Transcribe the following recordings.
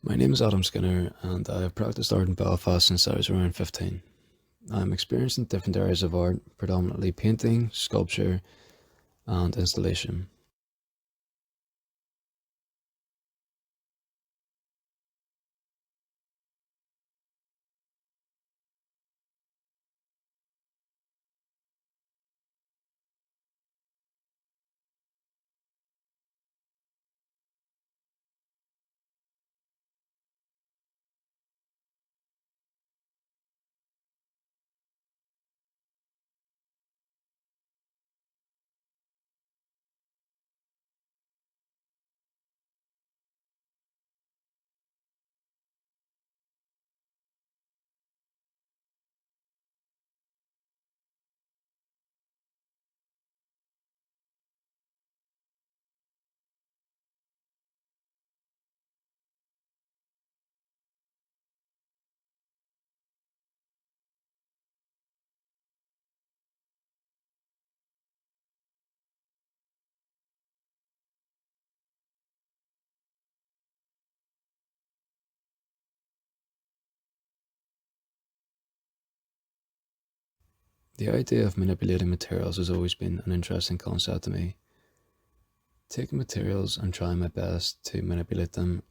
My name is Adam Skinner, and I have practiced art in Belfast since I was around 15. I'm experienced in different areas of art, predominantly painting, sculpture, and installation. The idea of manipulating materials has always been an interesting concept to me. Taking materials and trying my best to manipulate them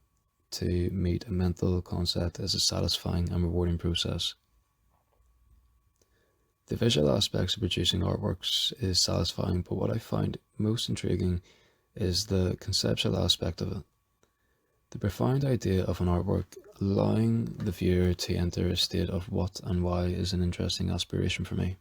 to meet a mental concept is a satisfying and rewarding process. The visual aspects of producing artworks is satisfying, but what I find most intriguing is the conceptual aspect of it. The profound idea of an artwork allowing the viewer to enter a state of what and why is an interesting aspiration for me.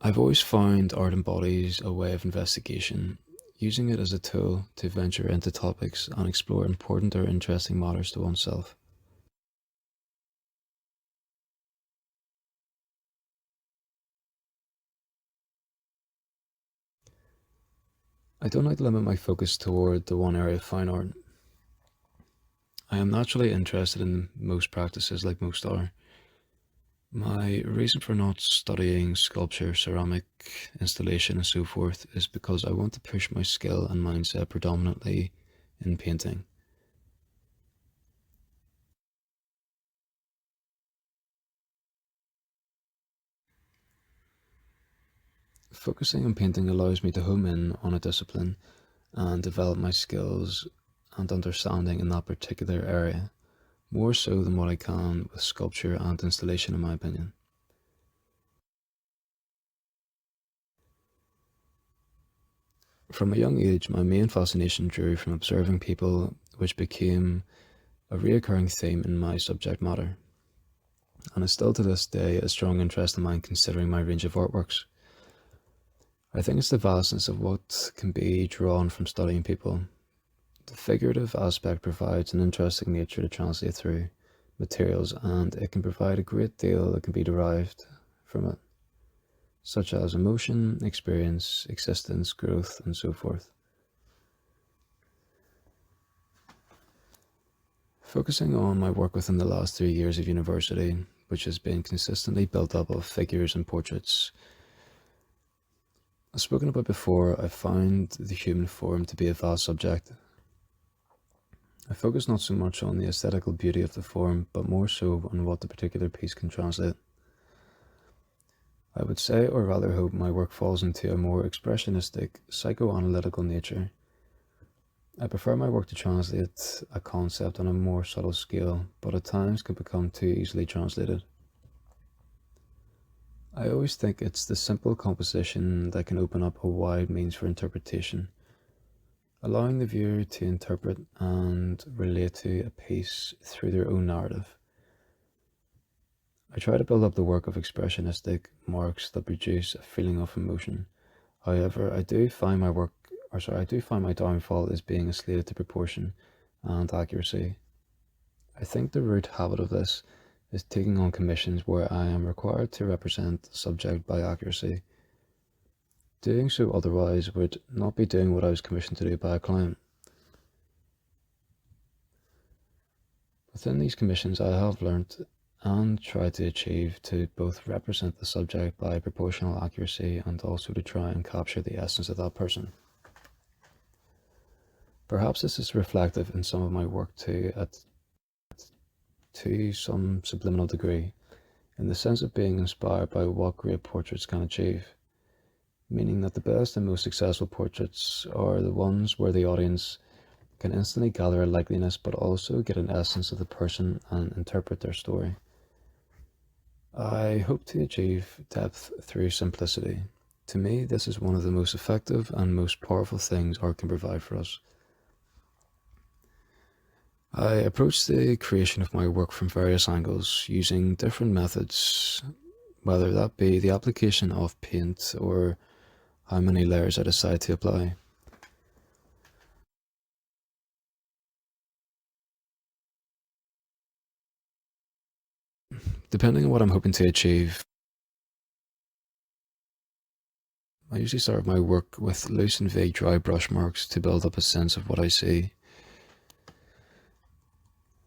I've always found art embodies a way of investigation, using it as a tool to venture into topics and explore important or interesting matters to oneself. I don't like to limit my focus toward the one area of fine art. I am naturally interested in most practices like most are. My reason for not studying sculpture, ceramic, installation, and so forth is because I want to push my skill and mindset predominantly in painting. Focusing on painting allows me to home in on a discipline and develop my skills and understanding in that particular area, more so than what I can with sculpture and installation, in my opinion. From a young age, my main fascination drew from observing people, which became a recurring theme in my subject matter, and is still to this day a strong interest of mine considering my range of artworks. I think it's the vastness of what can be drawn from studying people. The figurative aspect provides an interesting nature to translate through materials, and it can provide a great deal that can be derived from it, such as emotion, experience, existence, growth, and so forth. Focusing on my work within the last 3 years of university, which has been consistently built up of figures and portraits. As spoken about before, I find the human form to be a vast subject. I focus not so much on the aesthetical beauty of the form, but more so on what the particular piece can translate. I would say, or rather hope, my work falls into a more expressionistic, psychoanalytical nature. I prefer my work to translate a concept on a more subtle scale, but at times can become too easily translated. I always think it's the simple composition that can open up a wide means for interpretation, allowing the viewer to interpret and relate to a piece through their own narrative. I try to build up the work of expressionistic marks that produce a feeling of emotion. However, I do find my downfall is being slated to proportion and accuracy. I think the root habit of this is taking on commissions where I am required to represent the subject by accuracy. Doing so otherwise would not be doing what I was commissioned to do by a client. Within these commissions, I have learnt and tried to achieve to both represent the subject by proportional accuracy and also to try and capture the essence of that person. Perhaps this is reflective in some of my work too, to some subliminal degree, in the sense of being inspired by what great portraits can achieve, meaning that the best and most successful portraits are the ones where the audience can instantly gather a likeliness but also get an essence of the person and interpret their story. I hope to achieve depth through simplicity. To me, this is one of the most effective and most powerful things art can provide for us. I approach the creation of my work from various angles, using different methods, whether that be the application of paint or how many layers I decide to apply. Depending on what I'm hoping to achieve, I usually start my work with loose and vague dry brush marks to build up a sense of what I see.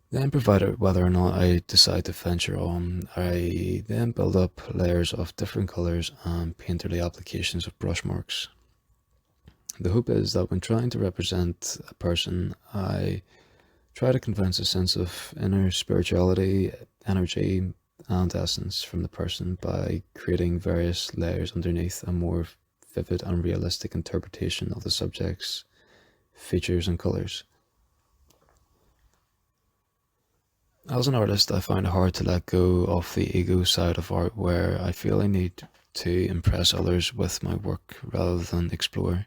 Then, provided whether or not I decide to venture on, I then build up layers of different colours and painterly applications of brush marks. The hope is that when trying to represent a person, I try to convince a sense of inner spirituality, energy, and essence from the person by creating various layers underneath a more vivid and realistic interpretation of the subject's features and colours. As an artist, I find it hard to let go of the ego side of art where I feel I need to impress others with my work rather than explore.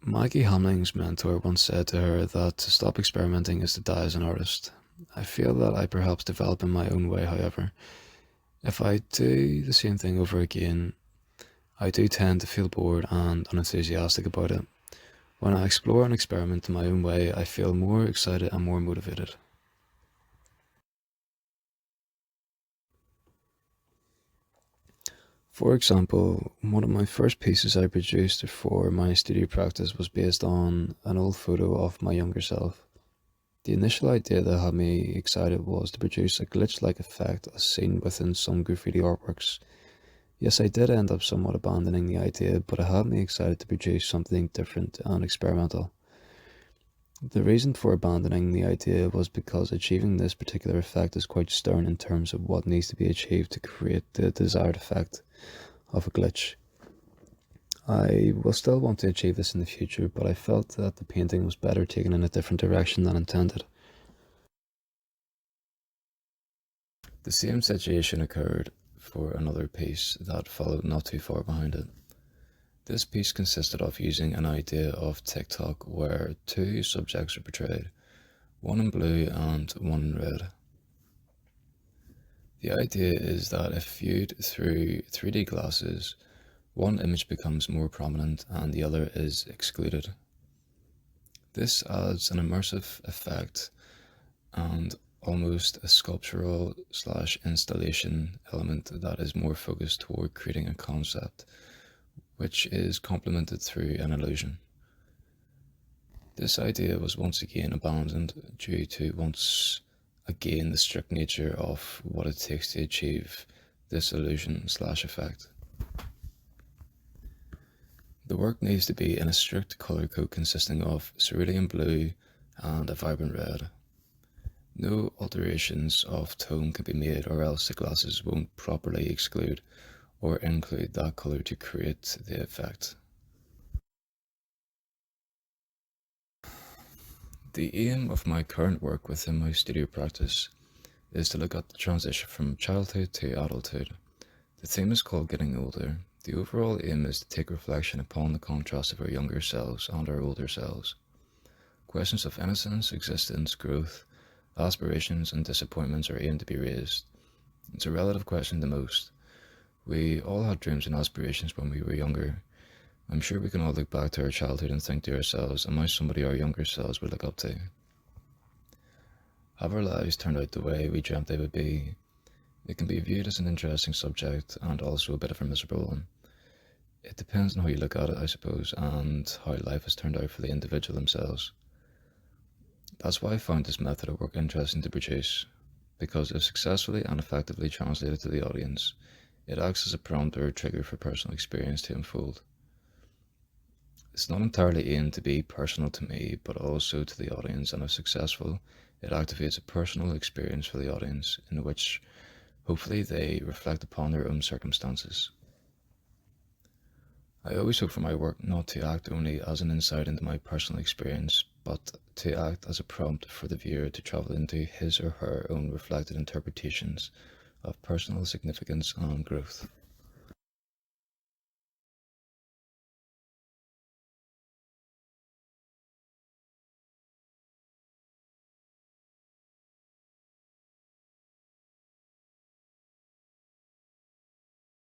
Maggie Hamling's mentor once said to her that to stop experimenting is to die as an artist. I feel that I perhaps develop in my own way, however. If I do the same thing over again, I do tend to feel bored and unenthusiastic about it. When I explore and experiment in my own way, I feel more excited and more motivated. For example, one of my first pieces I produced for my studio practice was based on an old photo of my younger self. The initial idea that had me excited was to produce a glitch-like effect as seen within some graffiti artworks. Yes, I did end up somewhat abandoning the idea, but it had me excited to produce something different and experimental. The reason for abandoning the idea was because achieving this particular effect is quite stern in terms of what needs to be achieved to create the desired effect of a glitch. I will still want to achieve this in the future, but I felt that the painting was better taken in a different direction than intended. The same situation occurred for another piece that followed not too far behind it. This piece consisted of using an idea of TikTok where two subjects are portrayed, one in blue and one in red. The idea is that if viewed through 3D glasses, one image becomes more prominent and the other is excluded. This adds an immersive effect and almost a sculptural / installation element that is more focused toward creating a concept, which is complemented through an illusion. This idea was once again abandoned due to once again the strict nature of what it takes to achieve this illusion / effect. The work needs to be in a strict colour code consisting of cerulean blue and a vibrant red. No alterations of tone can be made or else the glasses won't properly exclude or include that colour to create the effect. The aim of my current work within my studio practice is to look at the transition from childhood to adulthood. The theme is called Getting Older. The overall aim is to take reflection upon the contrast of our younger selves and our older selves. Questions of innocence, existence, growth, aspirations and disappointments are aimed to be raised. It's a relative question to most. We all had dreams and aspirations when we were younger. I'm sure we can all look back to our childhood and think to ourselves, am I somebody our younger selves would look up to? Have our lives turned out the way we dreamt they would be? It can be viewed as an interesting subject and also a bit of a miserable one. It depends on how you look at it, I suppose, and how life has turned out for the individual themselves. That's why I found this method of work interesting to produce, because if successfully and effectively translated to the audience, it acts as a prompt or a trigger for personal experience to unfold. It's not entirely aimed to be personal to me, but also to the audience, and if successful, it activates a personal experience for the audience in which hopefully they reflect upon their own circumstances. I always hope for my work not to act only as an insight into my personal experience, but to act as a prompt for the viewer to travel into his or her own reflected interpretations of personal significance and growth.